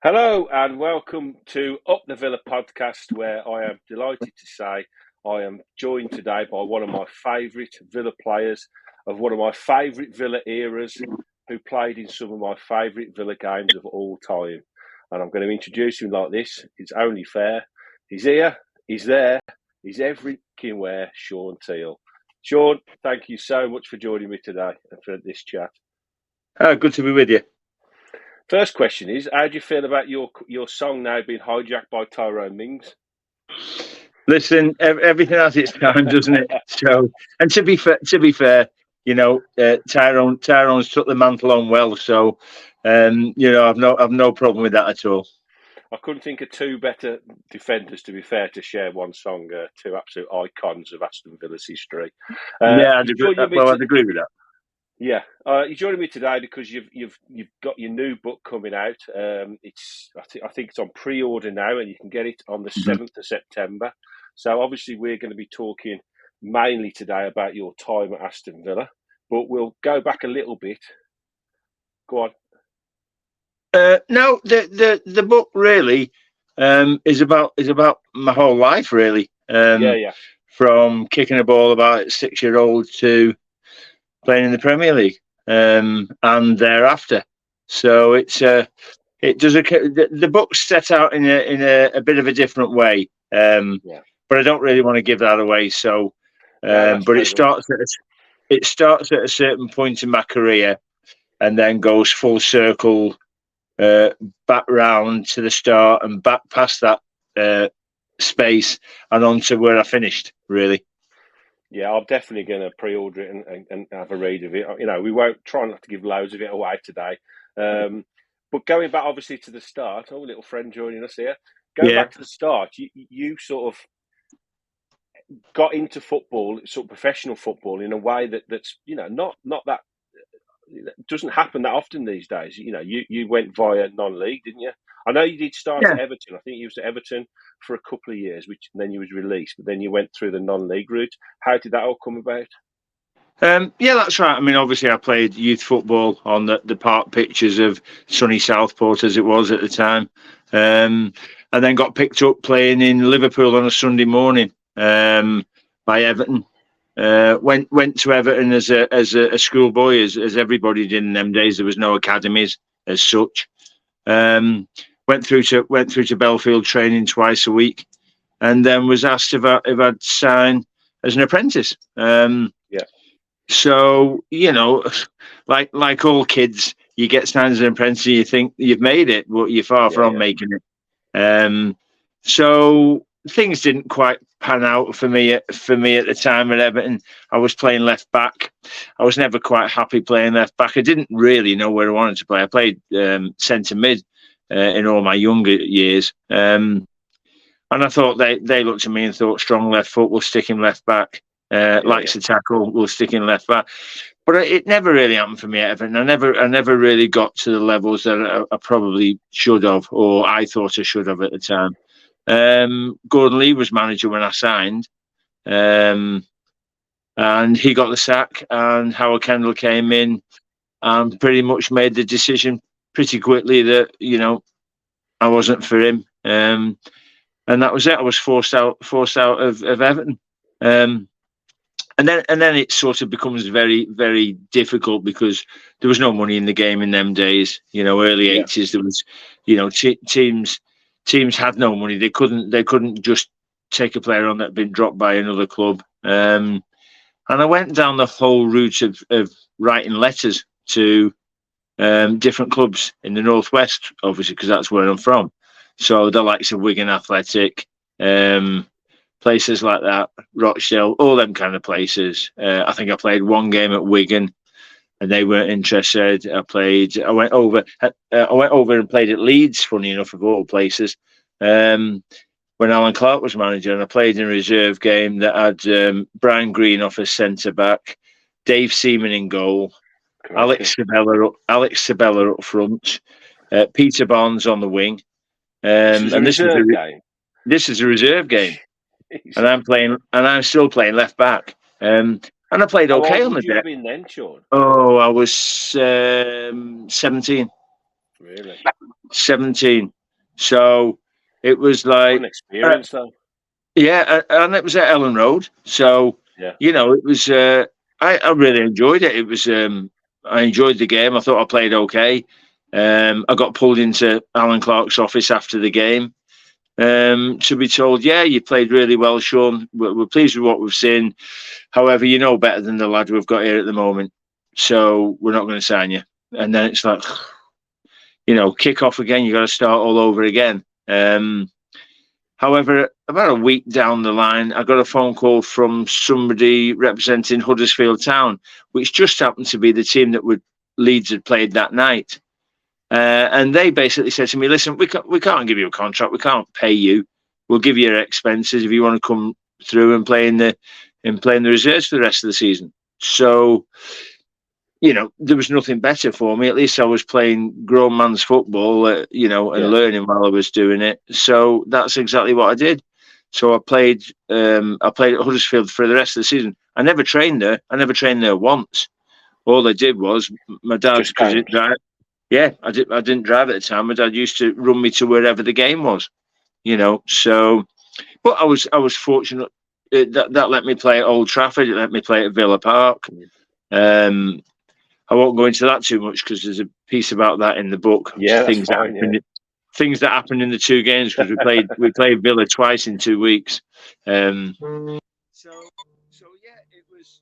Hello and welcome to Up the Villa podcast, where I am delighted to say I am joined today by one of my favourite Villa players of one of my favourite Villa eras, who played in some of my favourite Villa games of all time. And I'm going to introduce him like this. It's only fair. He's here, he's there, he's everywhere, Shaun Teale. Shaun, thank you so much for joining me today and for this chat. Good to be with you. First question is, how do you feel about your song now being hijacked by Tyrone Mings? Listen, everything has its time, doesn't it? So, and to be fair, Tyrone's took the mantle on well. So, I've no problem with that at all. I couldn't think of two better defenders, to be fair, to share one song. Two absolute icons of Aston Villa's history. I'd agree with that. Yeah, you're joining me today because you've got your new book coming out. I think it's on pre-order now, and you can get it on the 7th of September. So obviously we're going to be talking mainly today about your time at Aston Villa, but we'll go back a little bit. Go on. No, the book really is about my whole life, really. Yeah. From kicking a ball about 6-year-old to playing in the Premier League, and thereafter. So the book's set out in a bit of a different way, but I don't really want to give that away. So, but it starts at a certain point in my career, and then goes full circle, back round to the start and back past that space and on to where I finished, really. Yeah, I'm definitely going to pre-order it and have a read of it. We won't try not to give loads of it away today. But going back, obviously, to the start, little friend joining us here. Going back to the start, you sort of got into football, sort of professional football, in a way that's not that. It doesn't happen that often these days. You went via non-league, didn't you? I know you did start at Everton. I think you was at Everton for a couple of years, and then you was released. But then you went through the non-league route. How did that all come about? Yeah, that's right. I mean, obviously, I played youth football on the park pitches of sunny Southport, as it was at the time, and then got picked up playing in Liverpool on a Sunday morning by Everton. Went to Everton as a schoolboy, as everybody did in them days. There was no academies as such. Went through to Belfield training twice a week, and then was asked if I'd sign as an apprentice. So like all kids, you get signed as an apprentice, and you think you've made it, but you're far from making it. So things didn't quite pan out for me at the time at Everton. I was playing left back. I was never quite happy playing left back. I didn't really know where I wanted to play. I played centre mid in all my younger years, and I thought they looked at me and thought, strong left foot, we'll stick him left back. Likes to tackle, we'll stick in left back. But it never really happened for me at Everton. I never really got to the levels that I probably should have, or I thought I should have at the time. Gordon Lee was manager when I signed, and he got the sack, and Howard Kendall came in and pretty much made the decision pretty quickly that I wasn't for him, and that was it. I was forced out of Everton. And then it sort of becomes very, very difficult because there was no money in the game in them days. Early 80s, there was, teams had no money. They couldn't just take a player on that had been dropped by another club. And I went down the whole route of writing letters to different clubs in the Northwest, obviously, because that's where I'm from. So the likes of Wigan Athletic, places like that, Rochdale, all them kind of places. I think I played one game at Wigan, and they weren't interested. I went over and played at Leeds. Funny enough, of all places, when Alan Clark was manager, and I played in a reserve game that had Brian Green off as centre back, Dave Seaman in goal, Alex Sabella up front, Peter Barnes on the wing. This is a reserve game. And I'm still playing left back. And I played okay on the day. Been then, Shaun? Oh, I was 17. Really? 17. So it was like... What an experience, though. Yeah, and it was at Ellen Road. So, Yeah. it was... I really enjoyed it. It was... I enjoyed the game. I thought I played okay. I got pulled into Alan Clark's office after the game to be told, yeah, you played really well, Shaun. We're pleased with what we've seen. However, you know better than the lad we've got here at the moment. So we're not going to sign you. And then it's like, kick off again. You got to start all over again. However, about a week down the line, I got a phone call from somebody representing Huddersfield Town, which just happened to be the team that Leeds had played that night. And they basically said to me, listen, we can't give you a contract. We can't pay you. We'll give you your expenses if you want to come through and play in the reserves for the rest of the season. So, there was nothing better for me. At least I was playing grown man's football, and learning while I was doing it. So that's exactly what I did. So I played at Huddersfield for the rest of the season. I never trained there. I never trained there once. All I did was my dad, because he didn't drive. Yeah, I didn't drive at the time. My dad used to run me to wherever the game was. So, but I was fortunate that let me play at Old Trafford. It let me play at Villa Park. I won't go into that too much because there's a piece about that in the book. Yeah, things that happened in the two games, because we played Villa twice in 2 weeks. So yeah, it was.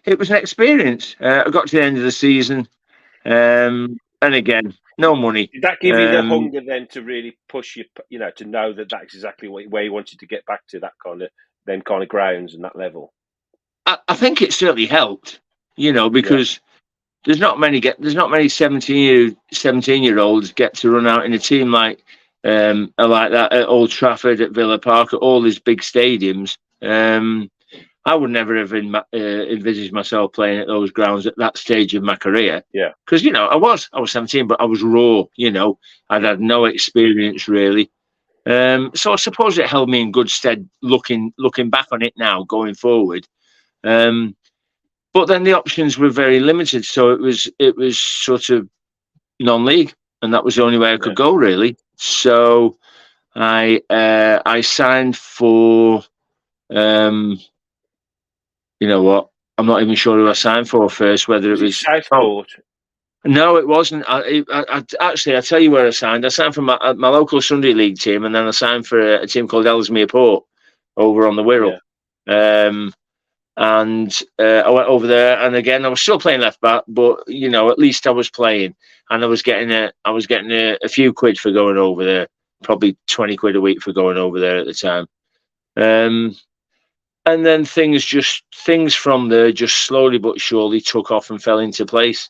It was an experience. I got to the end of the season, and again, no money. Did that give you the hunger then to really push you? To know that that's exactly where you wanted to get back to, that kind of grounds and that level. I think it certainly helped, because there's not many 17-year-olds get to run out in a team like that at Old Trafford, at Villa Park, at all these big stadiums. I would never have envisaged myself playing at those grounds at that stage of my career. Yeah, because I was 17, but I was raw. I'd had no experience really. So I suppose it held me in good stead looking back on it now, going forward. But then the options were very limited, so it was sort of non-league, and that was the only way I could go really. So I signed for. You know what? I'm not even sure who I signed for first. Whether it was Southport. No, it wasn't. I tell you where I signed. I signed for my local Sunday League team, and then I signed for a team called Ellesmere Port over on the Wirral. Yeah. And I went over there, and again, I was still playing left back, but at least I was playing, and I was getting a few quid for going over there, probably 20 quid a week for going over there at the time. And then things from there just slowly but surely took off and fell into place,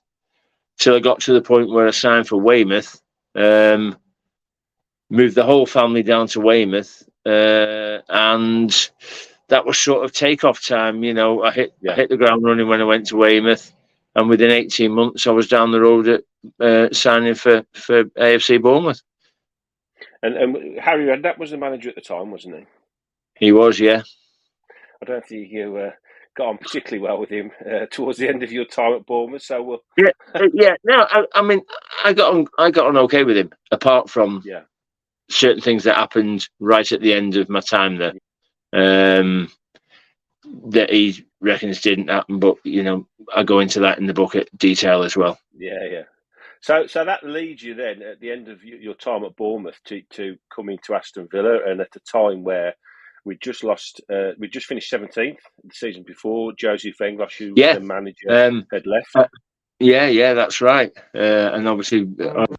till I got to the point where I signed for Weymouth. Moved the whole family down to Weymouth, and that was sort of takeoff time. I hit the ground running when I went to Weymouth, and within 18 months I was down the road at signing for AFC Bournemouth. And Harry Redknapp was the manager at the time, wasn't he? He was, yeah. I don't think you got on particularly well with him towards the end of your time at Bournemouth. So yeah. No, I mean, I got on okay with him, apart from certain things that happened right at the end of my time there. That he reckons didn't happen, but I go into that in the book at detail as well. Yeah. So that leads you then at the end of your time at Bournemouth to coming to Aston Villa, and at a time where we just finished 17th the season before. Josie Fenglos, who was the manager, had left. Yeah, that's right. And obviously took over.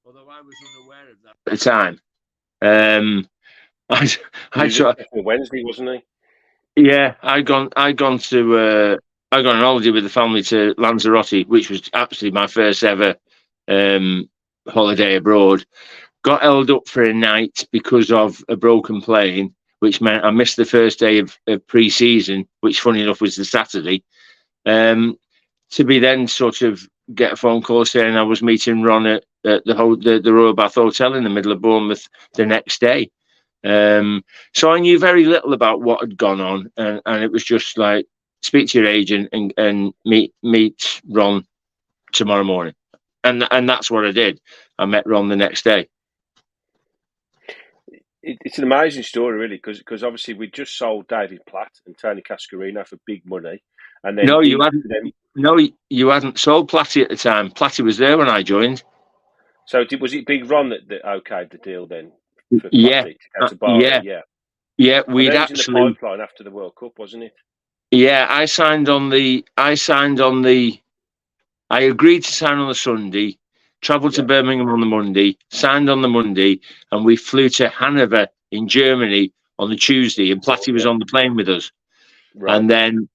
Although I was unaware of that at the time. He was Wednesday, wasn't he? Yeah, I'd gone on holiday with the family to Lanzarote, which was actually my first ever holiday abroad. Got held up for a night because of a broken plane, which meant I missed the first day of pre-season, which, funny enough, was the Saturday. To be then sort of get a phone call saying I was meeting Ron at the Royal Bath Hotel in the middle of Bournemouth the next day. So I knew very little about what had gone on, and it was just like speak to your agent and meet Ron tomorrow morning. And that's what I did. I met Ron the next day. It's an amazing story, really, because obviously we just sold David Platt and Tony Cascarino for big money, and then No, you hadn't. No, you hadn't sold Platty at the time. Platty was there when I joined. So was it Big Ron that okayed the deal then for Yeah, Platty to go to Bari? yeah, yeah. I We'd know he was in the actually. pipeline after the World Cup, wasn't it? Yeah, I signed on the. I agreed to sign on the Sunday, travelled to Birmingham on the Monday, signed on the Monday, and we flew to Hanover in Germany on the Tuesday, and Platty was on the plane with us. Right. And then,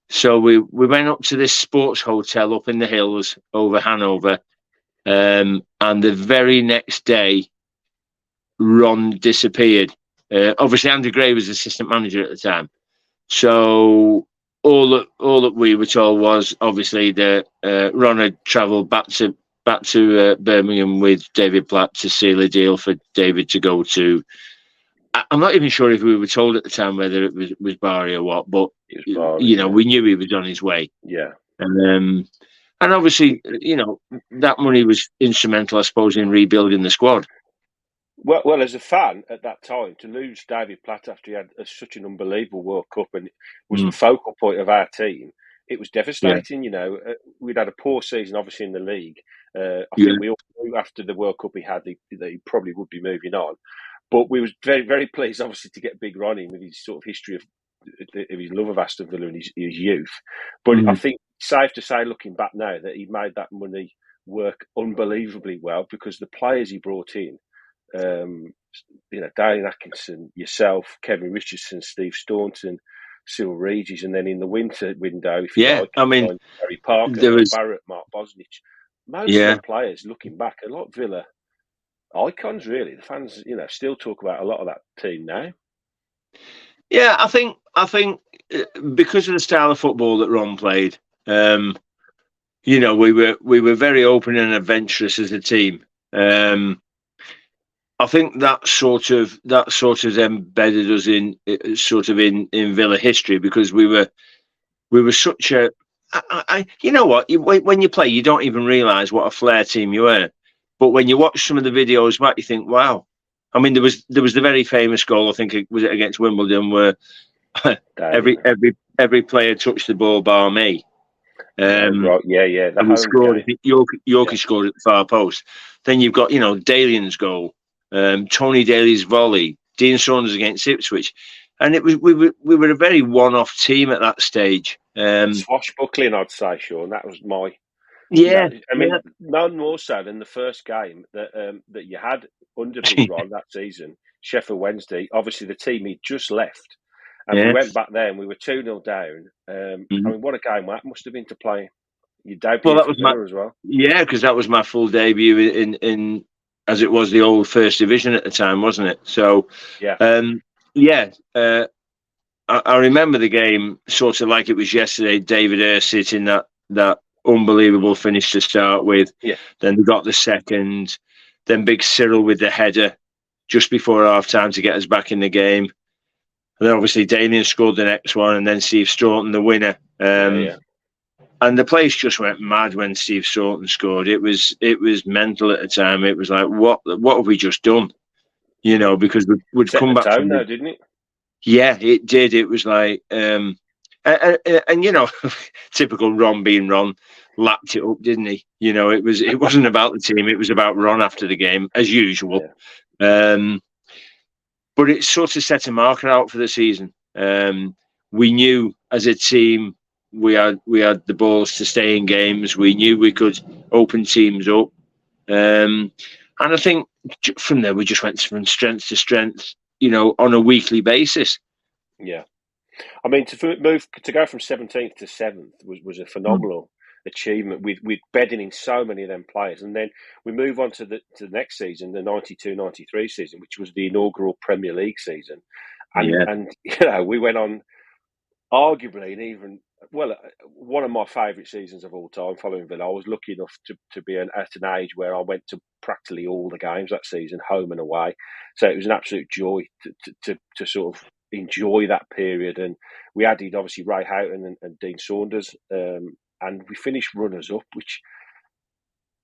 so we went up to this sports hotel up in the hills over Hanover, and the very next day, Ron disappeared. Obviously, Andrew Gray was assistant manager at the time, so all that we were told was obviously that Ron had travelled back to Birmingham with David Platt to seal a deal for David to go to. I'm not even sure if we were told at the time whether it was Bari or what, but Bari, we knew he was on his way. Yeah. And obviously, that money was instrumental, I suppose, in rebuilding the squad. Well, as a fan at that time, to lose David Platt after he had such an unbelievable World Cup and was the focal point of our team, it was devastating. Yeah. We'd had a poor season, obviously, in the league. I think we all knew after the World Cup that he probably would be moving on. But we was very, very pleased, obviously, to get Big Ron in with his sort of history of his love of Aston Villa and his youth. But I think it's safe to say, looking back now, that he made that money work unbelievably well because the players he brought in, Dane Atkinson, yourself, Kevin Richardson, Steve Staunton, Cyril Regis, and then in the winter window, if you like, I mean, Gary Parker, there was Barrett, Mark Bosnich. Most of them players, looking back, a lot of Villa icons, really. The fans, still talk about a lot of that team now. Yeah, I think because of the style of football that Ron played, we were very open and adventurous as a team. I think that sort of embedded us in Villa history because we were such a. You know what? When you play, you don't even realise what a flair team you were. But when you watch some of the videos back, you think, wow. I mean, there was the very famous goal. I think it was against Wimbledon where every player touched the ball bar me. Right, yeah. The home scored. Yorkie scored at the far post. Then you've got Dalian's goal, Tony Daly's volley, Dean Saunders against Ipswich, and it was we were a very one-off team at that stage. Swashbuckling, I'd say, Sean. That was my. Yeah, none more so than the first game that you had under Big Ron that season, Sheffield Wednesday. Obviously, the team he'd just left, and we went back there and we were 2-0 down. I mean, what a game that must have been to play your debut for Villa as well. Yeah, because that was my full debut in as it was the old First Division at the time, wasn't it? So, I remember the game sort of like it was yesterday. David Ersit in that unbelievable finish to start with. Yeah. Then they got the second. Then Big Cyril with the header just before half time to get us back in the game. And then obviously Dalian scored the next one, and then Steve Staunton the winner. And the place just went mad when Steve Staunton scored. It was mental at the time. It was like, what have we just done? Because we'd come back from though, didn't it? Yeah, it did. It was like, and typical Ron being Ron, lapped it up, didn't he? It wasn't about the team. It was about Ron after the game, as usual. Yeah. But it sort of set a marker out for the season. We knew as a team we had the balls to stay in games. We knew we could open teams up, and I think from there we just went from strength to strength. On a weekly basis. Yeah, I mean to go from 17th to 7th was a phenomenal achievement with bedding in so many of them players, and then we move on to the next season, the 92-93 season, which was the inaugural Premier League season, and we went on arguably and even one of my favourite seasons of all time following Villa. I was lucky enough to be at an age where I went to practically all the games that season, home and away. So it was an absolute joy to sort of enjoy that period. And we added obviously Ray Houghton and Dean Saunders, and we finished runners up, which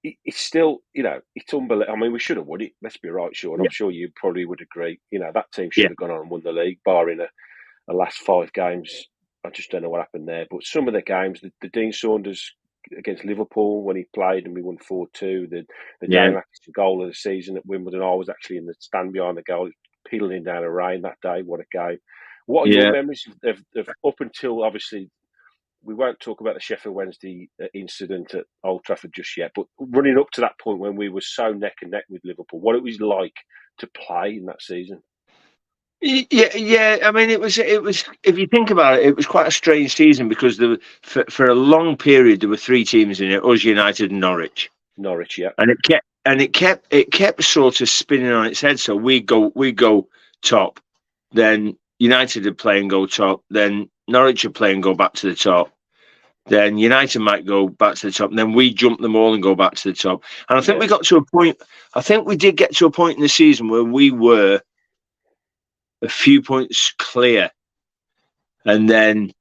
it's still, it's unbelievable. I mean, we should have won it. Let's be right, Sean. I'm sure you probably would agree. That team should have gone on and won the league, barring a last 5 games. I just don't know what happened there. But some of the games, the Dean Saunders against Liverpool when he played and we won 4-2, the Dane Atkinson goal of the season at Wimbledon, I was actually in the stand behind the goal, peeling down the rain that day. What a game. What are your memories of up until, obviously, we won't talk about the Sheffield Wednesday incident at Old Trafford just yet, but running up to that point when we were so neck and neck with Liverpool, what it was like to play in that season? Yeah. I mean, it was. If you think about it, it was quite a strange season because for a long period there were 3 teams in it: us, United, and Norwich. Norwich, yeah. And it kept sort of spinning on its head. So we go top, then United would play and go top, then Norwich would play and go back to the top. Then United might go back to the top, and then we jump them all and go back to the top. And I think we got to a point. I think we did get to a point in the season where we were a few points clear, and then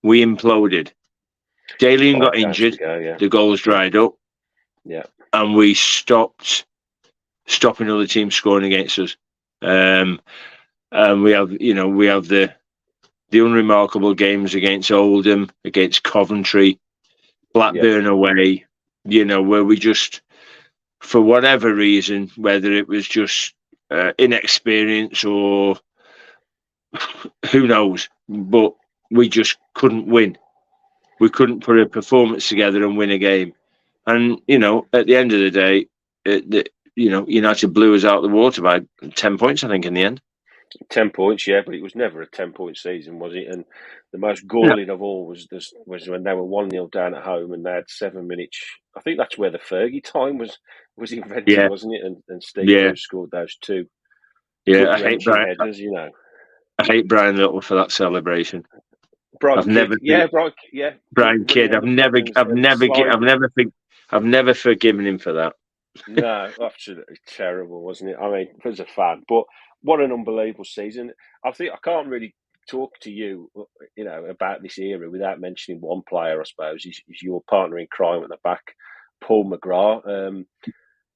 we imploded. Dalian got injured. The goals dried up. Yeah, and we stopping other teams scoring against us. And we have the unremarkable games against Oldham, against Coventry, Blackburn away, where we just, for whatever reason, whether it was just inexperience or who knows, but we just couldn't win. We couldn't put a performance together and win a game. And, at the end of the day, United blew us out of the water by 10 points, I think, in the end. 10 points, yeah, but it was never a 10-point season, was it? And the most galling of all was when they were 1-0 down at home and they had 7 minutes. I think that's where the Fergie time was invented, wasn't it? And Steve Bruce scored those 2 I hate Brian. Headers, I hate Brian Little for that celebration. Brian Kidd. I've never forgiven him for that. No, absolutely terrible, wasn't it? I mean, as a fan, but what an unbelievable season! I think I can't really talk to you, about this era without mentioning one player. I suppose is your partner in crime at the back, Paul McGrath.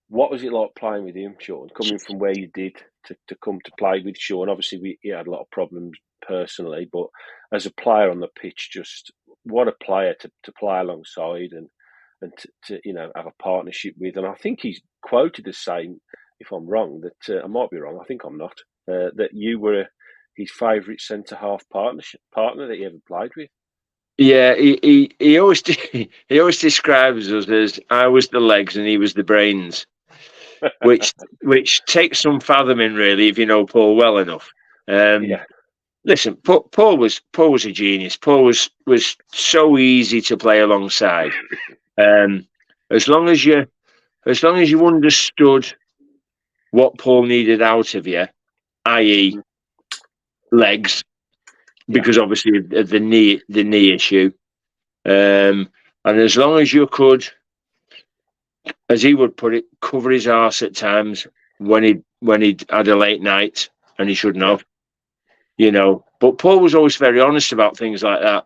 What was it like playing with him, Sean? Coming from where you did to come to play with Sean. Obviously, he had a lot of problems personally, but as a player on the pitch, just what a player to play alongside and to have a partnership with. And I think he's quoted as saying, if I'm wrong, that I might be wrong. I think I'm not. That you were his favourite centre half partner that he ever played with. Yeah, he always he always describes us as I was the legs and he was the brains, which takes some fathoming really if you know Paul well enough. Listen, Paul was a genius. Paul was so easy to play alongside. As long as you understood what Paul needed out of you, i.e., legs, because obviously of the knee issue, and as long as you could, as he would put it, cover his arse at times when he'd had a late night and he shouldn't have, But Paul was always very honest about things like that.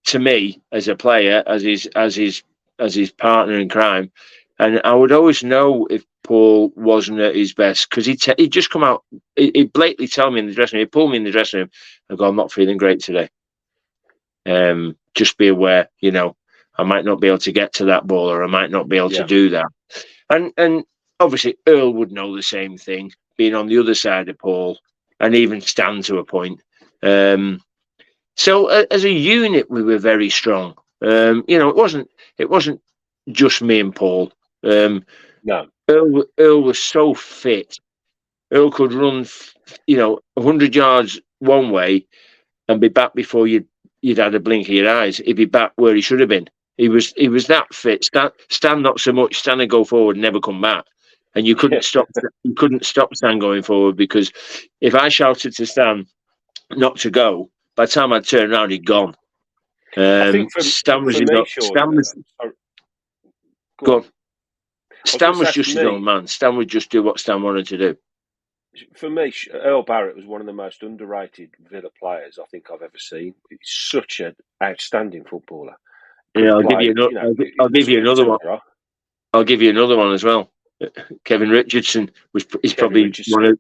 To me, as a player, as his partner in crime, and I would always know if Paul wasn't at his best because he'd just come out. He'd blatantly tell me in the dressing room. He'd pull me in the dressing room and go, "I'm not feeling great today. Just be aware, I might not be able to get to that ball, or I might not be able to do that." And obviously Earl would know the same thing, being on the other side of Paul, and even Stan to a point. So as a unit, we were very strong. It wasn't just me and Paul. No. Earl was so fit. Earl could run, 100 yards one way and be back before you'd had a blink of your eyes. He'd be back where he should have been. He was that fit. Stan not so much. Stan would go forward and never come back, and you couldn't stop. You couldn't stop Stan going forward because if I shouted to Stan not to go, by the time I'd turn around, he'd gone. I think Stan was just his own man. Stan would just do what Stan wanted to do. For me, Earl Barrett was one of the most underrated Villa players I think I've ever seen. He's such an outstanding footballer. Yeah, Could play, I'll he give you score another one. tomorrow. I'll give you another one as well. Kevin Richardson is Kevin probably one Richardson, of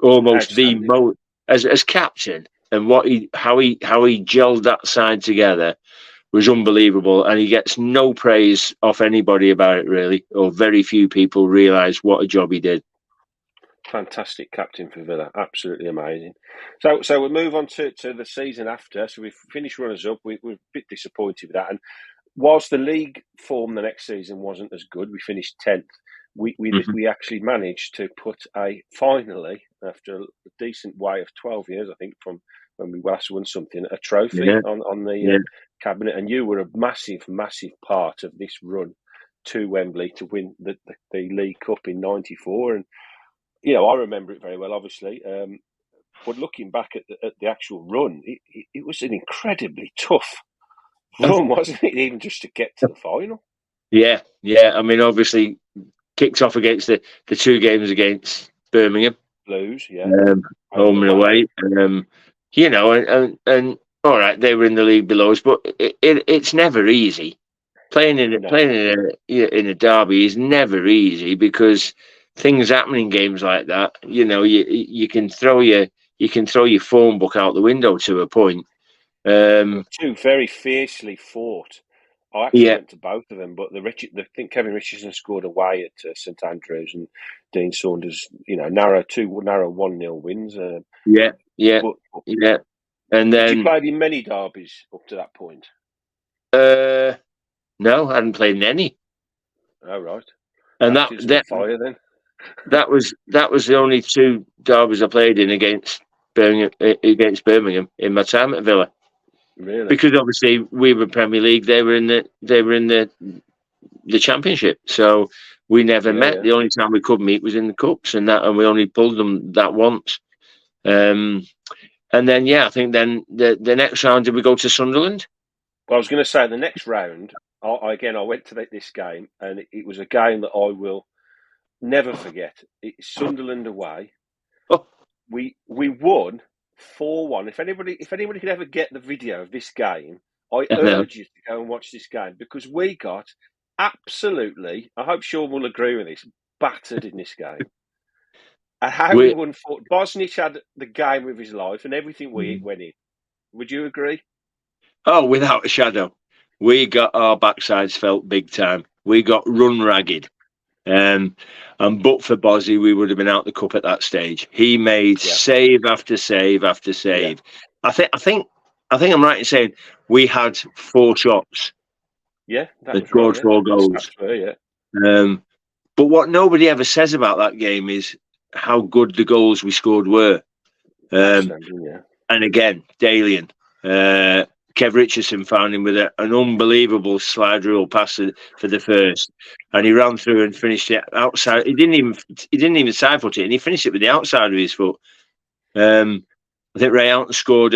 almost the outstanding. most as captain, and how he gelled that side together was unbelievable, and he gets no praise off anybody about it really, or very few people realise what a job he did. Fantastic captain for Villa, absolutely amazing. So we'll move on to the season after. So we've finished runners up. We're a bit disappointed with that, and whilst the league form the next season wasn't as good, we finished 10th. We actually managed to put finally, after a decent way of 12 years, I think, from when we last won something, a trophy Yeah, on the yeah, cabinet. And you were a massive, massive part of this run to Wembley to win the League Cup in '94. And, I remember it very well, obviously. But looking back at the actual run, it was an incredibly tough run, wasn't it? Even just to get to the final. yeah, yeah. I mean, obviously, kicked off against the two games against Birmingham, Blues, yeah, um, home and home and away. away. And all right, they were in the league below us, but it's never easy. Playing No, in a derby is never easy because things happen in games like that. You can throw your phone book out the window to a point. there Um, were two very fiercely fought. I actually yeah, went to both of them, but I think Kevin Richardson scored away at St Andrews, and Dean Saunders, narrow 1-0 wins. yeah, yeah, But yeah. And had you then played in many derbies up to that point? uh, no, I hadn't played in any. Oh, right. And Baptism of fire then. that was the only two derbies I played in against Birmingham in my time at Villa. Really? Because obviously we were Premier League, they were in the Championship, so we never Yeah, met. yeah. The only time we could meet was in the cups, and we only pulled them that once. Um, and then I think then the next round did we go to Sunderland? Well, I was going to say the next round. I went to this game, and it was a game that I will never forget. It's Sunderland away. Oh, We won 4-1. If anybody could ever get the video of this game, I no. urge you to go and watch this game because we got absolutely. I hope Sean will agree with this. Battered in this game. And how we we won. Bosnich had the game of his life, and everything we went in. Would you agree? Oh, without a shadow, we got our backsides felt big time. We got run ragged. And but for Bozzy, we would have been out the cup at that stage. He made Yeah, save after save after yeah, save. I think I'm right in saying we had four shots yeah. That and was right. scored Yeah, four the goals. stats were. Yeah, Um, but what nobody ever says about that game is how good the goals we scored were. Um, outstanding. Yeah. and again, Dalian, Kev Richardson found him with an unbelievable slide rule pass for the first, and he ran through and finished it outside. He didn't even side foot it, and he finished it with the outside of his foot. I think Ray Alton scored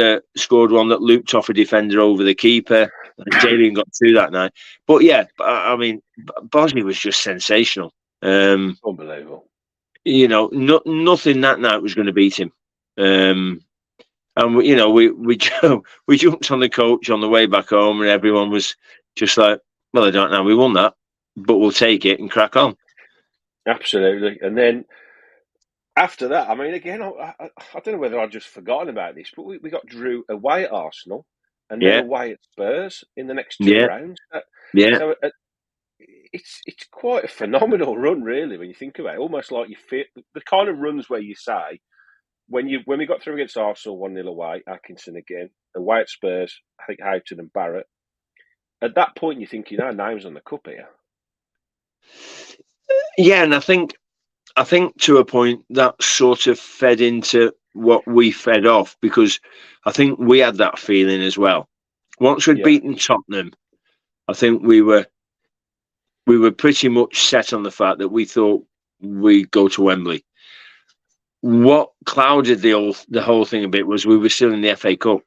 one that looped off a defender over the keeper. Dalian got two that night, but I mean, Bosley was just sensational. Unbelievable. Nothing that night was going to beat him. And we jumped on the coach on the way back home, and everyone was just like, "Well, I don't know, we won that, but we'll take it and crack on." Absolutely. And then after that, I mean, again, I don't know whether I'd just forgotten about this, but we got Drew away at Arsenal and then Yeah, away at Spurs in the next two yeah, rounds. yeah, So it's quite a phenomenal run, really, when you think about it. Almost like you feel the kind of runs where you say when we got through against Arsenal 1-0 away, Atkinson again away at Spurs, I think Houghton and Barrett. At that point, you're thinking, our name's on the cup here. yeah. And I think to a point that sort of fed into what we fed off, because I think we had that feeling as well. Once we'd Yeah, beaten Tottenham, I think we were pretty much set on the fact that we thought we'd go to Wembley. What clouded the whole thing a bit was we were still in the FA Cup,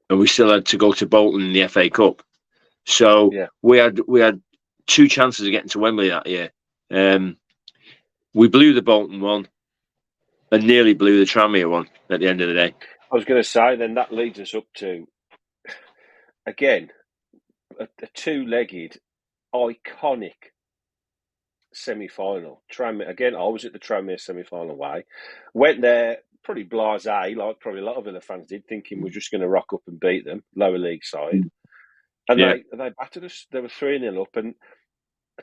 and we still had to go to Bolton in the FA Cup. So yeah, we had two chances of getting to Wembley that year. We blew the Bolton one, and nearly blew the Tranmere one at the end of the day. I was going to say, then that leads us up to, again, a two-legged, iconic semi-final. Tranmere, again, I was at the Tranmere semi-final away. Went there pretty blasé, like probably a lot of Villa fans did, thinking we're just going to rock up and beat them, lower league side. And Yeah. they battered us. They were 3-0 up. And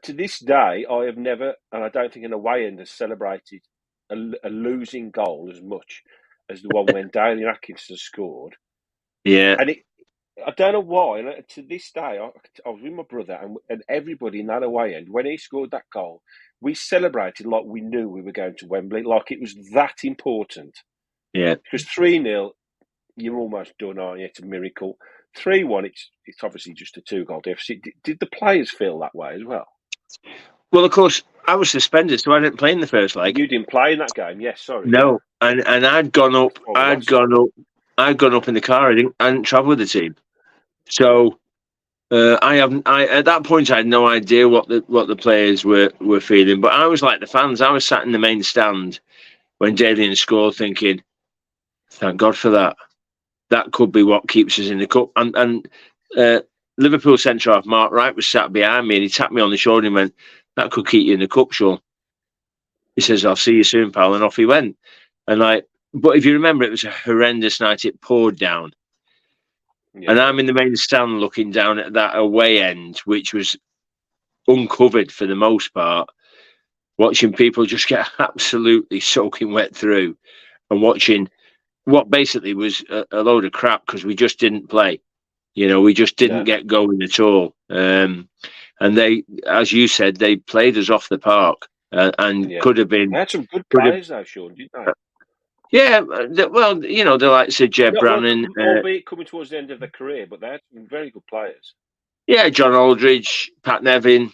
to this day, I have never, and I don't think an away end has celebrated a losing goal as much as the one when Daniel Atkinson scored. Yeah. And I don't know why. And to this day, I was with my brother, and everybody in that away end, when he scored that goal, we celebrated like we knew we were going to Wembley, like it was that important. Yeah. Because 3-0, you're almost done, aren't you? It's a miracle. 3-1, it's obviously just a 2-goal deficit. Did the players feel that way as well? Well, of course, I was suspended, so I didn't play in the first leg. You didn't play in that game, yes? Sorry. No, and I'd gone up. Oh, I'd gone up in the car. I hadn't travelled with the team, so I haven't. At that point, I had no idea what the players were feeling. But I was like the fans. I was sat in the main stand when Dalian scored, thinking, "Thank God for that. That could be what keeps us in the cup." And Liverpool centre half Mark Wright was sat behind me, and he tapped me on the shoulder and went, "That could keep you in the cup, Shaun." He says, "I'll see you soon, pal," and off he went. And but if you remember, it was a horrendous night. It poured down. Yeah. And I'm in the main stand looking down at that away end, which was uncovered for the most part, watching people just get absolutely soaking wet through, and watching what basically was a load of crap because we just didn't play. We just didn't get going at all. And they, as you said, they played us off the park and could have been. They had some good players though, Shaun, didn't they? Yeah, well, the likes of Jeb Brannan. Albeit coming towards the end of their career, but they had some very good players. Yeah, John Aldridge, Pat Nevin,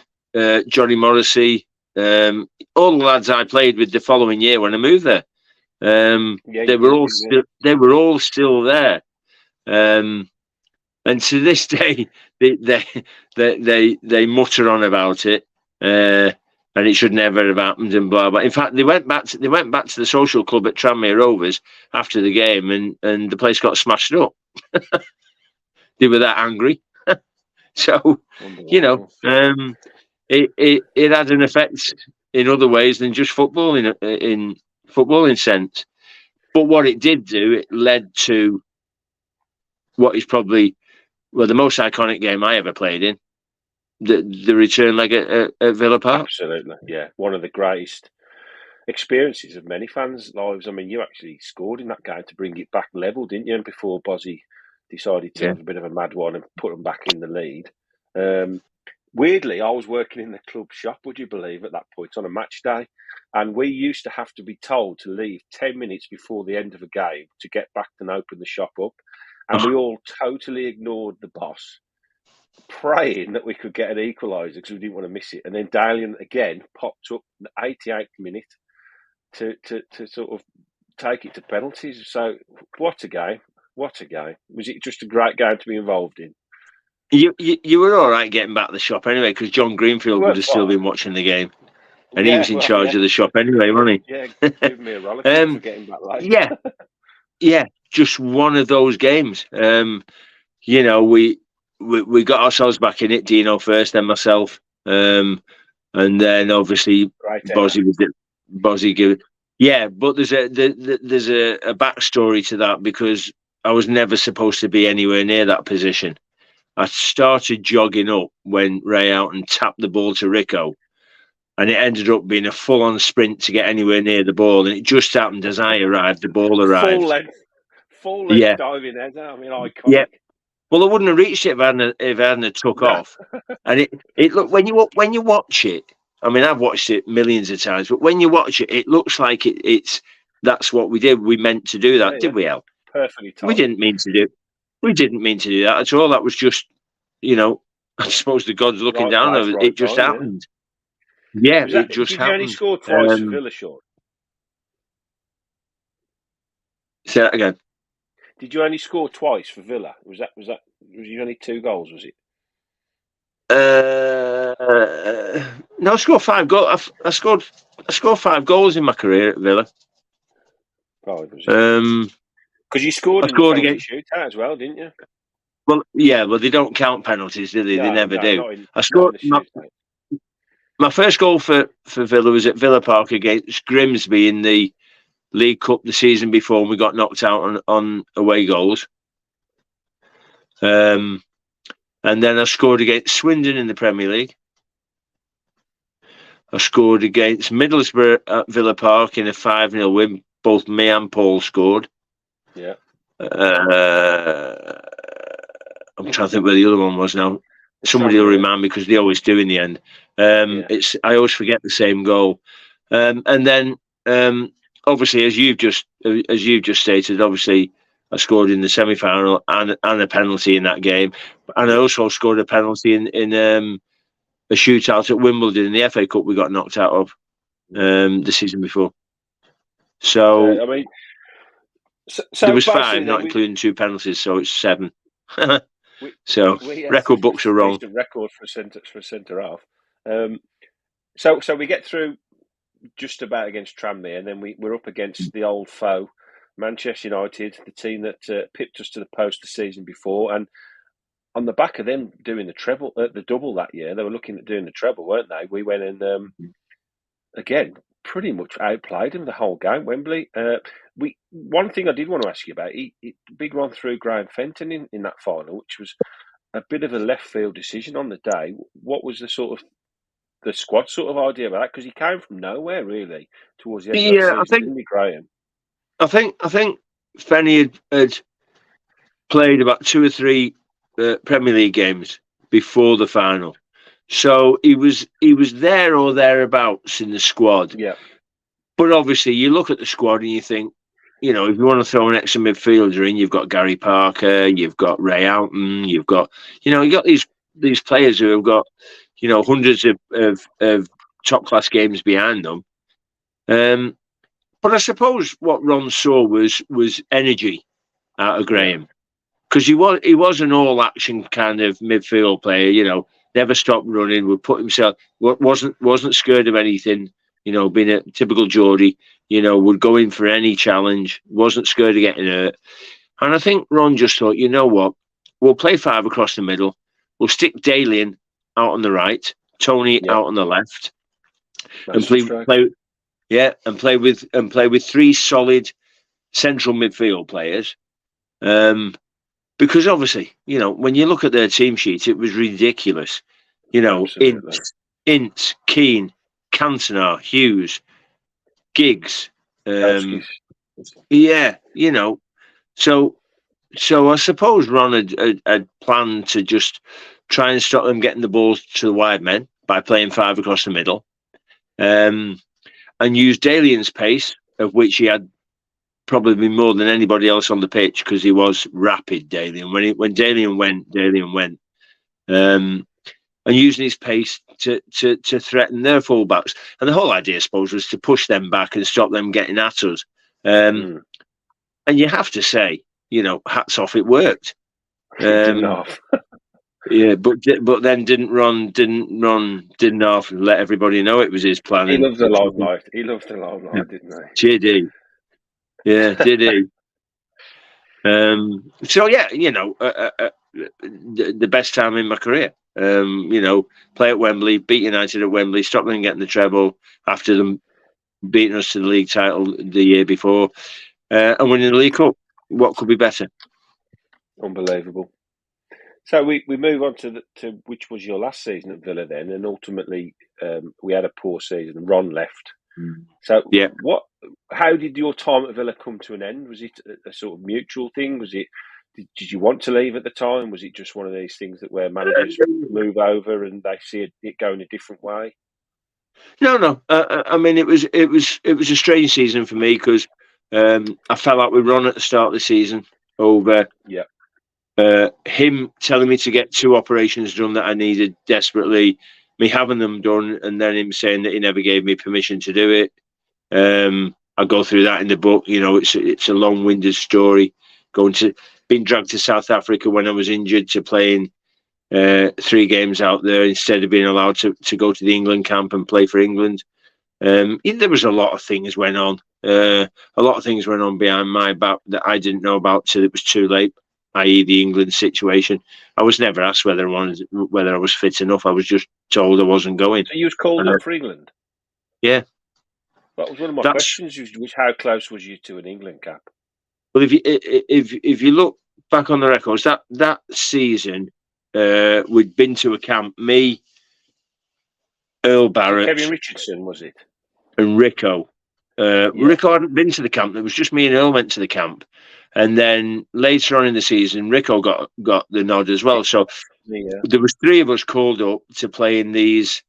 Johnny Morrissey, all the lads I played with the following year when I moved there. They were all still there. And to this day, they mutter on about it. And it should never have happened and blah blah. In fact, they went back to the social club at Tranmere Rovers after the game, and the place got smashed up. They were that angry. So it had an effect in other ways than just football in footballing sense. But what it did do, it led to what is probably the most iconic game I ever played in. The return leg at Villa Park. Absolutely, yeah. One of the greatest experiences of many fans' lives. I mean, you actually scored in that game to bring it back level, didn't you? And before Bozzy decided to have a bit of a mad one and put them back in the lead. Weirdly, I was working in the club shop, would you believe, at that point on a match day. And we used to have to be told to leave 10 minutes before the end of a game to get back and open the shop up. And we all totally ignored the boss, praying that we could get an equaliser because we didn't want to miss it. And then Dalian again popped up the 88th minute to sort of take it to penalties. So what a game. What a game. Was it just a great game to be involved in? You were all right getting back to the shop anyway, because John Greenfield would have still been watching the game. And he was in charge of the shop anyway, wasn't he? Yeah, give me a roller for getting back late. Yeah, just one of those games. We got ourselves back in it, Dino first, then myself. And then obviously Bozzy gave it. Yeah, but there's a backstory to that, because I was never supposed to be anywhere near that position. I started jogging up when Ray Houghton tapped the ball to Rico, and it ended up being a full-on sprint to get anywhere near the ball. And it just happened as I arrived, the ball arrived. Full length diving header. I mean, iconic. Yeah. Well, I wouldn't have reached it if I hadn't took off. And it look when you watch it. I mean, I've watched it millions of times, but when you watch it, it looks like that's what we did. We meant to do that, did we, Al? Perfectly timed. We didn't mean to do that at all. That was just, I suppose the gods looking down over it. It just happened. Yeah, it just happened. Did you only score twice for Villa, Shaun? Say that again. Did you only score twice for Villa? Was you only 2 goals? Was it? No, I scored 5 goals. I scored 5 goals in my career at Villa. 5 was it? Um, Because you scored I in the scored penalty against. shootout as well, didn't you? Well, yeah, well, they don't count penalties, do they? They No, never no, do. not in I not in scored the shootout. my first goal for Villa was at Villa Park against Grimsby in the League Cup the season before, and we got knocked out on away goals. And then I scored against Swindon in the Premier League. I scored against Middlesbrough at Villa Park in a 5-0 win. Both me and Paul scored. Yeah. I'm trying to think where the other one was now. Somebody will remind me because they always do in the end. I always forget the same goal. And then obviously, as you've just stated, obviously I scored in the semi-final and a penalty in that game, and I also scored a penalty in a shootout at Wimbledon in the FA Cup we got knocked out of the season before. So I mean, there was basically, 5, not including 2 penalties, so it's 7. So we had record books are wrong. decent record for centre half. So we get through just about against Tranmere, and then we're up against the old foe, Manchester United, the team that pipped us to the post the season before, and on the back of them doing the double that year, they were looking at doing the treble, weren't they? We went and again pretty much outplayed them the whole game. Wembley. One thing I did want to ask you about, big one through Graham Fenton in that final, which was a bit of a left field decision on the day. What was the squad sort of idea about that? Because he came from nowhere really towards the end of that season, didn't he, Graham? I think Fenny had played about 2 or 3 Premier League games before the final, so he was there or thereabouts in the squad. Yeah. But obviously, you look at the squad and you think, if you want to throw an extra midfielder in, you've got Gary Parker, you've got Ray Houghton, you've got these players who have got hundreds of top class games behind them. But I suppose what Ron saw was energy out of Graham, because he was an all action kind of midfield player. Never stopped running, would put himself, wasn't scared of anything. Being a typical Geordie, would go in for any challenge, wasn't scared of getting hurt. And I think Ron just thought, you know what, we'll play 5 across the middle, we'll stick Daly out on the right, Tony out on the left, and play with 3 solid central midfield players. Because obviously, when you look at their team sheet, it was ridiculous. Ince, Keane, Cantona, Hughes, Giggs. So I suppose Ron had planned to just try and stop them getting the balls to the wide men by playing 5 across the middle, and use Dalian's pace, of which he had probably more than anybody else on the pitch, because he was rapid, Dalian. When Dalian went. And using his pace to threaten their fullbacks. And the whole idea, I suppose, was to push them back and stop them getting at us. And you have to say, hats off, it worked. Yeah, but then didn't half let everybody know it was his plan. He loved the limelight. Didn't he? Did he? Yeah, did he? So yeah, the best time in my career. Play at Wembley, beat United at Wembley, stop them getting the treble after them beating us to the league title the year before, and winning the League Cup. What could be better? Unbelievable. So we move on to which was your last season at Villa then, and ultimately we had a poor season. Ron left. So yeah, how did your time at Villa come to an end? Was it a sort of mutual thing? Was it? Did you want to leave at the time? Was it just one of these things that where managers move over and they see it going a different way? No. I mean, it was a strange season for me because I fell out with Ron at the start of the season over him telling me to get 2 operations done that I needed desperately, me having them done, and then him saying that he never gave me permission to do it. I go through that in the book. It's a long-winded story. Being dragged to South Africa when I was injured to playing 3 games out there instead of being allowed to go to the England camp and play for England. There was a lot of things went on, A lot of things went on behind my back that I didn't know about till it was too late, i.e. the England situation. I was never asked whether I was fit enough. I was just told I wasn't going. So you was called And, up for England? yeah. That was one of my That's questions, was how close was you to an England cap? Well, if you look back on the records, that season, we'd been to a camp. Me, Earl Barrett, Kevin Richardson, was it? and Rico. Yeah. Rico hadn't been to the camp. It was just me and Earl went to the camp. And then later on in the season, Rico got the nod as well. So there was 3 of us called up to play in these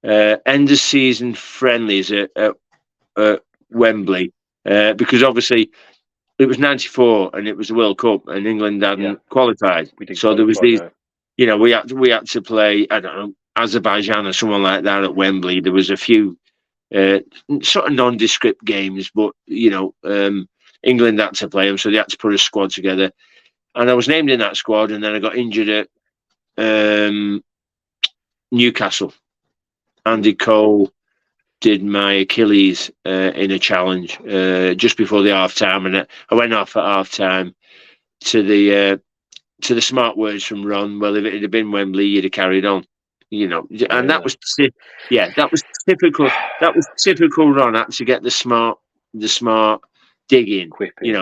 end of season friendlies at Wembley, because obviously it was '94 and it was the World Cup and England hadn't qualified. So there was these, we had to play, I don't know, Azerbaijan or someone like that at Wembley. There was a few sort of nondescript games, but England had to play them, so they had to put a squad together. And I was named in that squad, and then I got injured at Newcastle. Andy Cole did my Achilles in a challenge just before the half time, and I went off at half time to the smart words from Ron. Well, if it had been Wembley, you'd have carried on, and that was typical. That was typical Ron had to get the smart dig in. Quipping,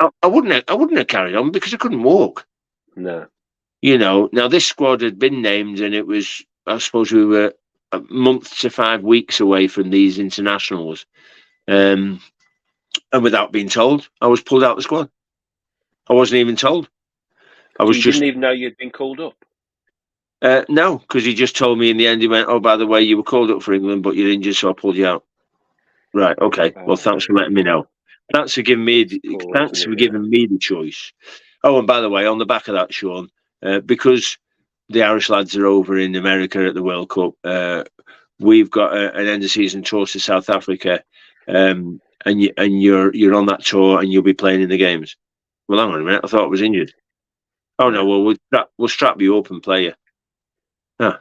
I wouldn't have carried on because I couldn't walk. No. Now this squad had been named, and it was, I suppose we were a month to 5 weeks away from these internationals. And without being told, I was pulled out of the squad. I wasn't even told. Didn't even know you'd been called up? No, because he just told me in the end. He went, "Oh, by the way, you were called up for England, but you're injured, so I pulled you out." Right, okay. Well, thanks for letting me know. Thanks for giving me the choice. Oh, and by the way, on the back of that, Shaun, because the Irish lads are over in America at the World Cup, we've got an end of season tour to South Africa, and you're on that tour and you'll be playing in the games. Well, hang on a minute. I thought I was injured. Oh no. Well, we'll strap you up and play you. Huh.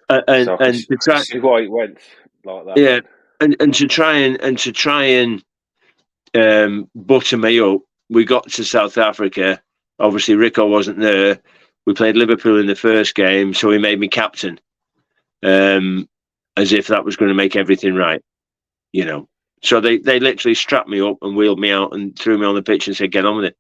And to try, see why it went like that. Yeah, and to try and butter me up, we got to South Africa. Obviously, Rico wasn't there. We played Liverpool in the first game, so he made me captain, as if that was going to make everything right, So they literally strapped me up and wheeled me out and threw me on the pitch and said, "Get on with it."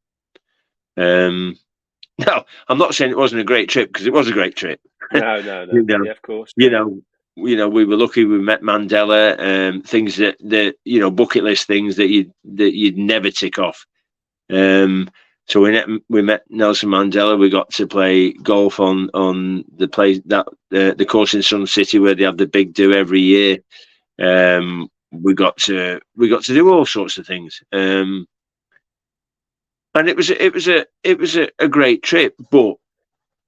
No, I'm not saying it wasn't a great trip, because it was a great trip. No. Yeah, of course. We were lucky. We met Mandela, things that bucket list things that you'd never tick off. So we met Nelson Mandela. We got to play golf on the place that the course in Sun City where they have the big do every year. We got to do all sorts of things. And it was a great trip, but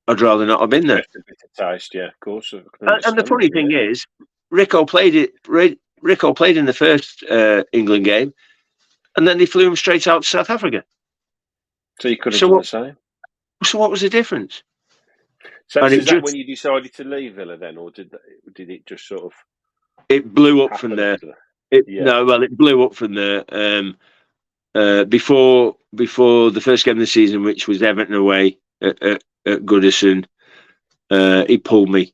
I'd rather not have been there. Just a bit of taste, yeah, of course. And the funny thing is, Rico played in the first England game, and then they flew him straight out to South Africa. So you could have done the same. So what was the difference? So is that when you decided to leave Villa then, or did it just sort of? It blew up from there. It blew up from there. Before the first game of the season, which was Everton away at Goodison, he pulled me,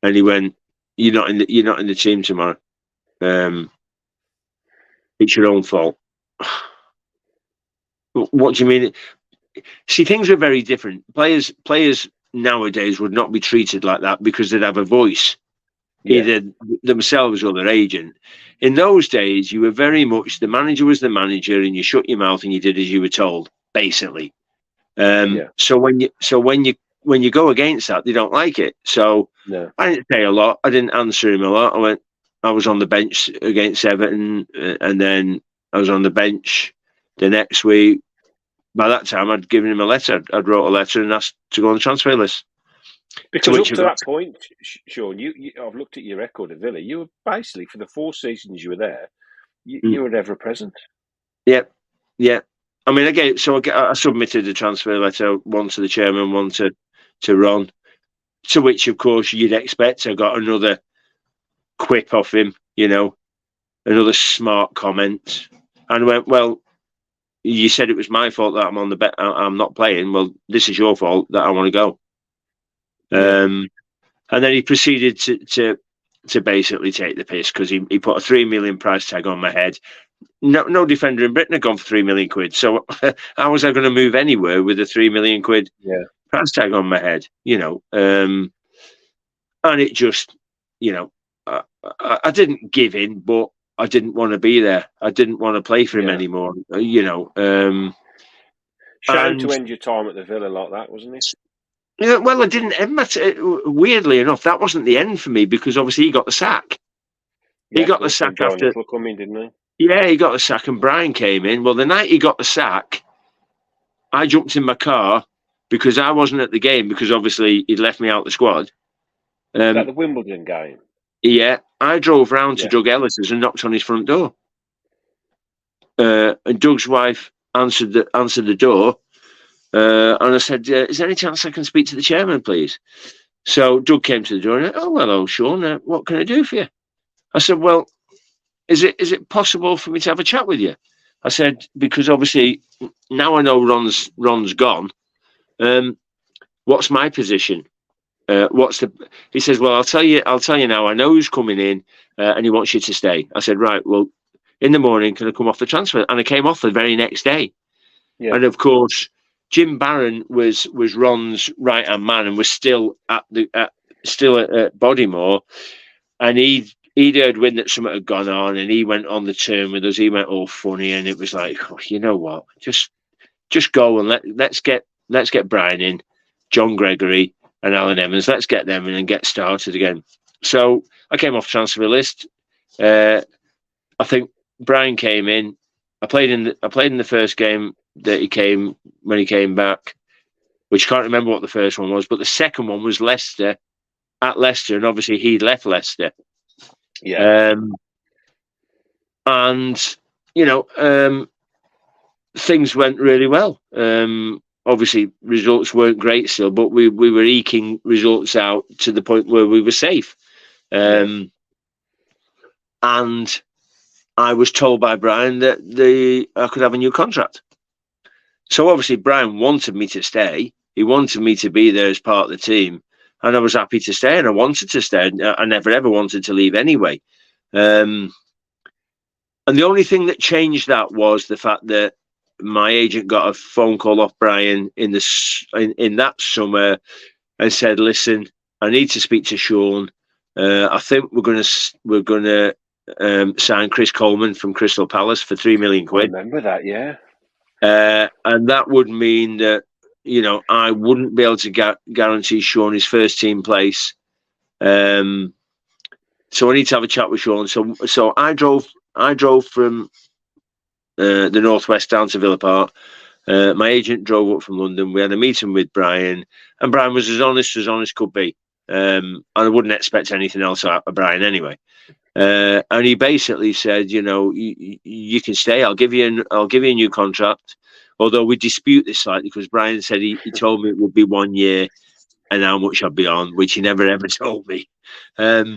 and he went, "You're not in the team tomorrow. It's your own fault." What do you mean? See, things are very different. Players nowadays would not be treated like that because they'd have a voice, either themselves or their agent. In those days, you were very much, the manager was the manager, and you shut your mouth and you did as you were told, basically. So when you go against that, they don't like it. So I didn't say a lot. I didn't answer him a lot. I was on the bench against Everton, and then I was on the bench the next week. By that time, I'd given him a letter. I'd wrote a letter and asked to go on the transfer list. Because up to that point, Shaun, I've looked at your record at Villa. You were basically, for the 4 seasons you were there, you were never present. Yeah. I mean, I submitted a transfer letter, one to the chairman, one to Ron, to which, of course, you'd expect I got another quip off him, another smart comment, and went, "Well, you said it was my fault that I'm on the bet. I'm not playing. Well, this is your fault that I want to go." Yeah. And then he proceeded to basically take the piss because he put a £3 million price tag on my head. No defender in Britain had gone for £3 million. So how was I going to move anywhere with a £3 million price tag on my head? And it just, I didn't give in, but I didn't want to be there. I didn't want to play for him anymore. Shame to end your time at the Villa like that, wasn't it? Yeah, well, it didn't end. Weirdly enough, that wasn't the end for me because obviously he got the sack. He got the sack after. Coming, didn't he? Yeah, he got the sack, and Brian came in. Well, the night he got the sack, I jumped in my car because I wasn't at the game because obviously he'd left me out the squad. Was that the Wimbledon game? Yeah, I drove round to Doug Ellis's and knocked on his front door. And Doug's wife answered the door, and I said, "Is there any chance I can speak to the chairman, please?" So Doug came to the door and said, "Oh, hello, Shaun. What can I do for you?" I said, "Well, is it possible for me to have a chat with you?" I said, "Because obviously now I know Ron's gone. What's my position? He says, "Well, I'll tell you now. I know who's coming in, and he wants you to stay." I said, "Right. Well, in the morning, can I come off the transfer?" And I came off the very next day. Yeah. And of course, Jim Barron was Ron's right hand man and was still at Bodymore, and he'd heard wind that something had gone on, and he went on the turn with us. He went all funny, and it was like, oh, you know what, just go and let's get Brian in, John Gregory and Alan Evans. Let's get them in and get started again. So I came off transfer list. I think Brian came in. I played in the first game that he came back, which I can't remember what the first one was, but the second one was Leicester, at Leicester, and obviously he left Leicester. Yeah. And things went really well. Obviously results weren't great still, but we were eking results out to the point where we were safe. And I was told by Brian that I could have a new contract. So obviously Brian wanted me to stay. He wanted me to be there as part of the team, and I was happy to stay, and I wanted to stay. I never ever wanted to leave anyway. And the only thing that changed that was the fact that my agent got a phone call off Brian in that summer and said, "Listen, I need to speak to Shaun. I think we're gonna sign Chris Coleman from Crystal Palace for £3 million." I remember that, yeah. And that would mean that I wouldn't be able to guarantee Shaun his first team place. So I need to have a chat with Shaun. So I drove from the northwest down to Villa Park. My agent drove up from London. We had a meeting with Brian, and Brian was as honest could be. And I wouldn't expect anything else out of Brian anyway. And he basically said, you can stay. I'll give you a new contract. Although we dispute this slightly because Brian said he told me it would be 1 year and how much I'd be on, which he never ever told me. But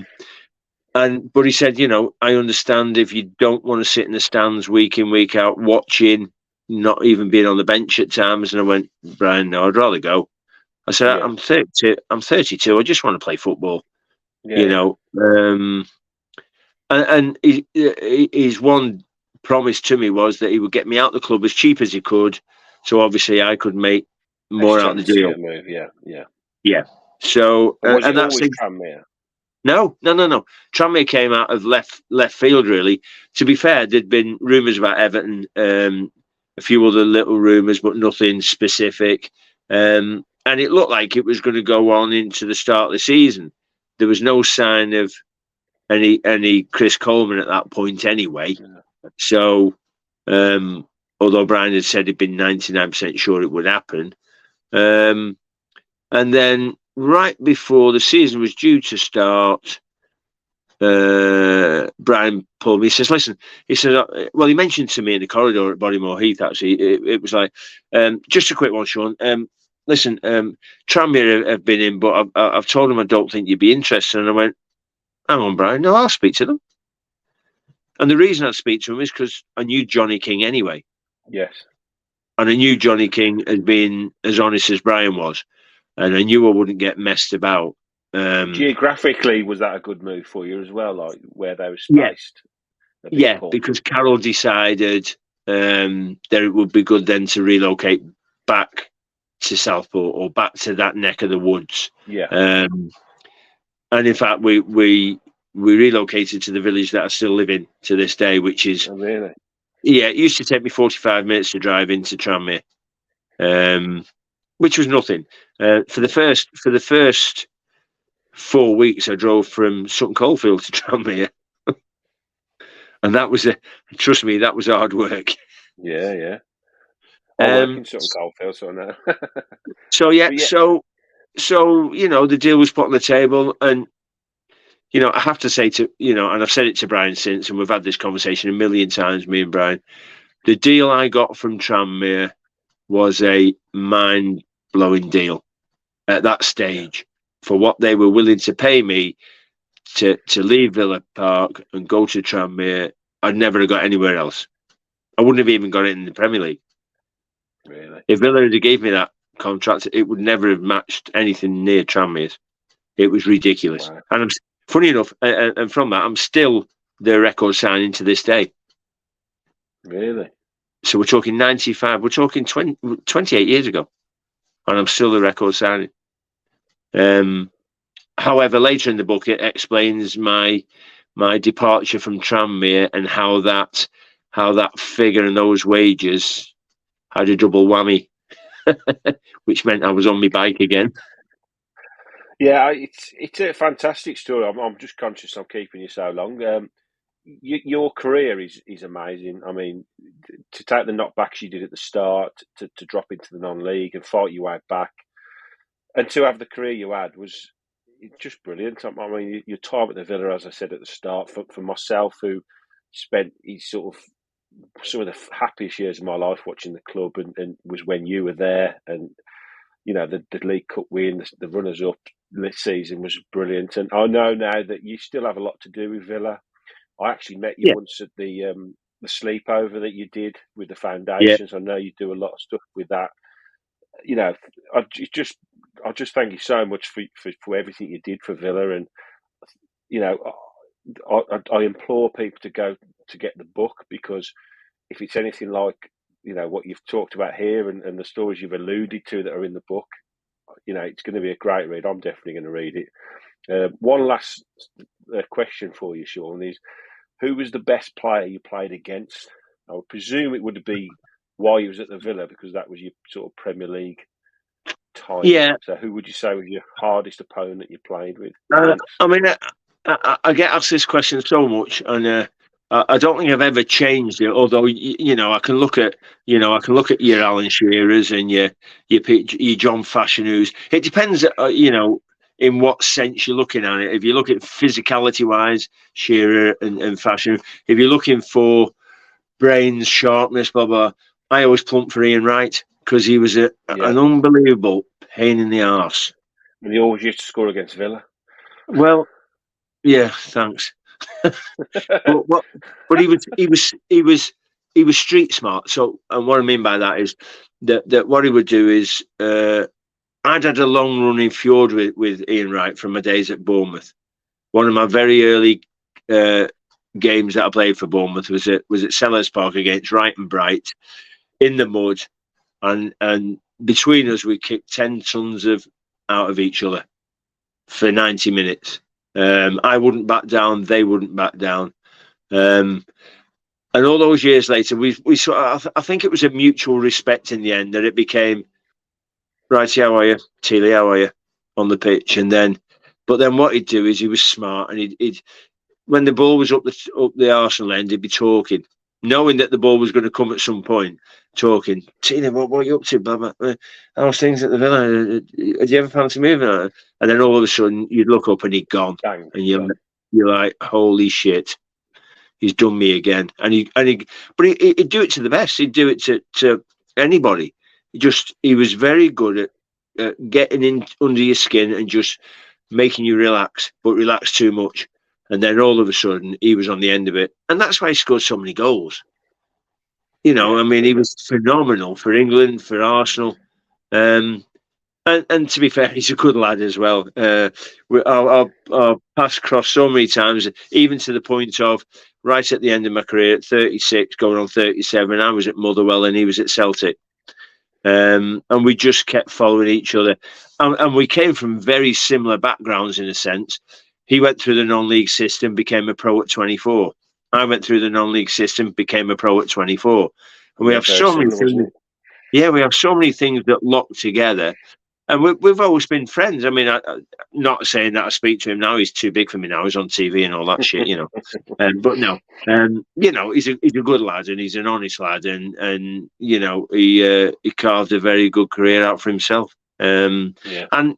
he said, I understand if you don't want to sit in the stands week in, week out, watching, not even being on the bench at times. And I went, Brian, no, I'd rather go. I said, I'm 32. I just want to play football, And his one promise to me was that he would get me out the club as cheap as he could, so obviously I could make more out of the deal. Move, yeah. So and that's Tranmere. No. Tranmere came out of left field. Really, to be fair, there'd been rumours about Everton, a few other little rumours, but nothing specific. And it looked like it was going to go on into the start of the season. There was no sign of any Chris Coleman at that point anyway. Yeah. So, although Brian had said he'd been 99% sure it would happen. And then right before the season was due to start, Brian pulled me. He says, "Listen," he said, well, he mentioned to me in the corridor at Bodymore Heath, actually, it was like, just a quick one, Shaun. Listen, Tranmere have been in, but I've told them I don't think you'd be interested. And I went, "Hang on, Brian. No, I'll speak to them." And the reason I'd speak to him is because I knew Johnny King anyway. Yes. And I knew Johnny King as being as honest as Brian was. And I knew I wouldn't get messed about. Geographically, was that a good move for you as well, like where they were Yeah. spaced? Yeah, because Carol decided that it would be good then to relocate back to Southport or back to that neck of the woods. Yeah. And in fact, we relocated to the village that I still live in to this day, which is... Oh, really? Yeah, it used to take me 45 minutes to drive into Tranmere, which was nothing. For the first 4 weeks, I drove from Sutton Coldfield to Tranmere. And that was trust me, that was hard work. Yeah, yeah. I work in Sutton Coldfield, so I know. So the deal was put on the table, and I have to say and I've said it to Brian since, and we've had this conversation a million times, me and Brian. The deal I got from Tranmere was a mind-blowing deal at that stage for what they were willing to pay me to leave Villa Park and go to Tranmere. I'd never have got anywhere else. I wouldn't have even got it in the Premier League. Really? If Villa had gave me that contract, it would never have matched anything near Tranmere's. It was ridiculous. Wow. And funny enough, and from that, I'm still the record signing to this day. Really? So we're talking 95, we're talking 28 years ago, and I'm still the record signing. However, later in the book, it explains my departure from Tranmere and how that figure and those wages had a double whammy, which meant I was on my bike again. Yeah, it's a fantastic story. I'm just conscious I'm keeping you so long. Your career is amazing. I mean, to take the knockbacks you did at the start, to drop into the non-league and fight your way back, and to have the career you had was just brilliant. I mean, your time at the Villa, as I said at the start, for myself, who spent sort of some of the happiest years of my life watching the club, and was when you were there, and the League Cup win, the runners up this season was brilliant. And I know now that you still have a lot to do with Villa. I actually met you once at the sleepover that you did with the foundations. Yeah. I know you do a lot of stuff with that. I just thank you so much for everything you did for Villa. And I implore people to go to get the book, because if it's anything like what you've talked about here and the stories you've alluded to that are in the book, it's going to be a great read. I'm definitely going to read it. One last question for you, Shaun, is who was the best player you played against? I would presume it would be while you was at the Villa, because that was your sort of Premier League time. Yeah. So who would you say was your hardest opponent you played with? I mean, I get asked this question so much, and I don't think I've ever changed it. Although I can look at your Alan Shearers and your John Fashionews. It depends, in what sense you're looking at it. If you look at physicality wise, Shearer and Fashion. If you're looking for brains, sharpness, blah blah, I always plump for Ian Wright, because he was an unbelievable pain in the arse. And he always used to score against Villa. Well, yeah, thanks. but he was street smart. So, and what I mean by that is that what he would do is, I'd had a long running feud with Ian Wright from my days at Bournemouth. One of my very early games that I played for Bournemouth was at Sellers Park against Wright and Bright in the mud, and between us we kicked 10 tons out of each other for 90 minutes. I wouldn't back down, they wouldn't back down. And all those years later, we sort of, I think it was a mutual respect in the end, that it became, right, how are you, Teale, how are you, on the pitch. But then what he'd do is he was smart, and he'd when the ball was up the Arsenal end, he'd be talking, knowing that the ball was going to come at some point, talking, Teale, what are you up to, blah, blah, how's things at the Villa? Do you ever fancy moving on? And then all of a sudden, you'd look up and he'd gone. Bang, and you're like, holy shit, he's done me again. But he'd do it to the best. He'd do it to anybody. He was very good at getting in under your skin and just making you relax, but relax too much. And then all of a sudden, he was on the end of it. And that's why he scored so many goals. You know, I mean, he was phenomenal for England, for Arsenal. And to be fair, he's a good lad as well. Our paths crossed so many times, even to the point of right at the end of my career at 36, going on 37. I was at Motherwell and he was at Celtic. And we just kept following each other. And we came from very similar backgrounds in a sense. He went through the non-league system, became a pro at 24. I went through the non-league system, became a pro at 24. And we have so many things. Yeah, we have so many things that lock together. And we've always been friends. I mean, not saying that I speak to him now. He's too big for me now. He's on TV and all that shit, you know. But no, you know, he's a good lad and he's an honest lad, and you know, he carved a very good career out for himself. And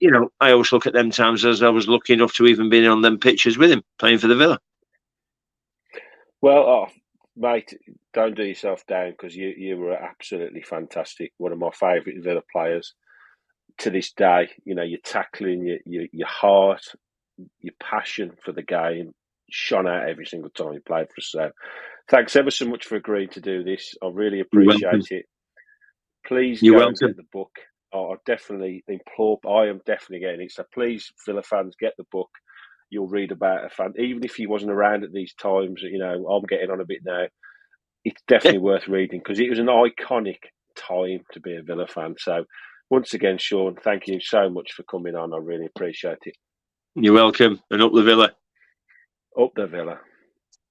you know, I always look at them times as I was lucky enough to even be on them pitches with him playing for the Villa. Well, mate, don't do yourself down because you were absolutely fantastic. One of my favourite Villa players to this day. You know, your tackling, your heart, your passion for the game shone out every single time you played for us. So, thanks ever so much for agreeing to do this. I really appreciate it. Please go and get the book. I definitely implore. I am definitely getting it. So please, Villa fans, get the book. You'll read about a fan, even if he wasn't around at these times. You know, I'm getting on a bit now. It's definitely worth reading because it was an iconic time to be a Villa fan. So, once again, Shaun, thank you so much for coming on. I really appreciate it. You're welcome, and up the Villa. Up the Villa.